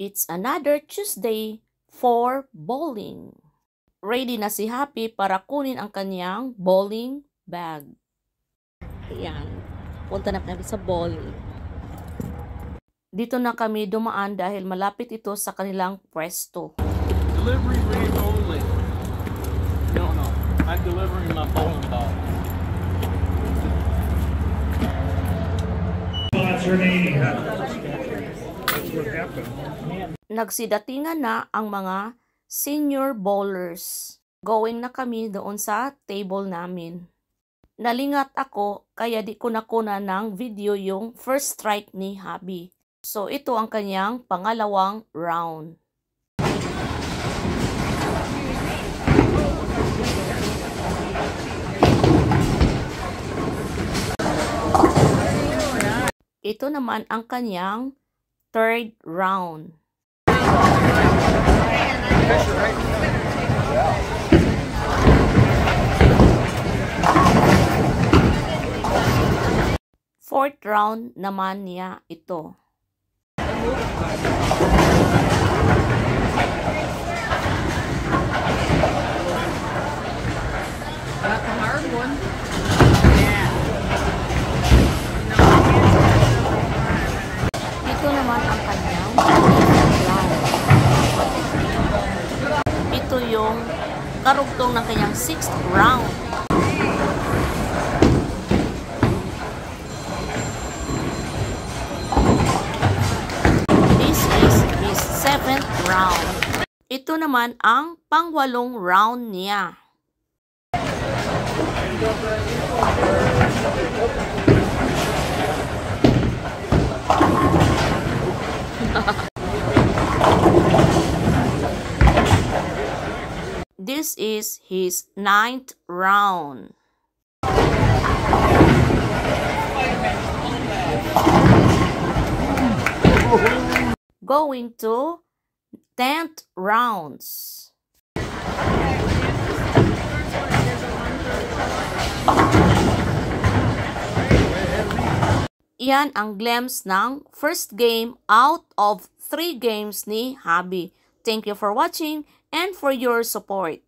It's another Tuesday for bowling. Ready na si Happy para kunin ang kanyang bowling bag. Ayan, punta na kami sa bowling. Dito na kami dumaan dahil malapit ito sa kanilang pwesto. Delivery rate only. No. I'm delivering my bowling ball. That's what happened. Nagsidatingan na ang mga senior bowlers. Going na kami doon sa table namin. Nalingat ako kaya di ko nakuna ng video yung first strike ni Happy. So ito ang kanyang pangalawang round. Ito naman ang kanyang third round. Fourth round naman niya ito. That's a hard one. Ito naman ang kanyang round. Ito yung karugtong ng kanyang sixth round. This is his seventh round. Ito naman ang pangwalong round niya. This is his ninth round. Going to 10th rounds. Iyan ang glimpse ng first game out of 3 games ni Happy. Thank you for watching and for your support.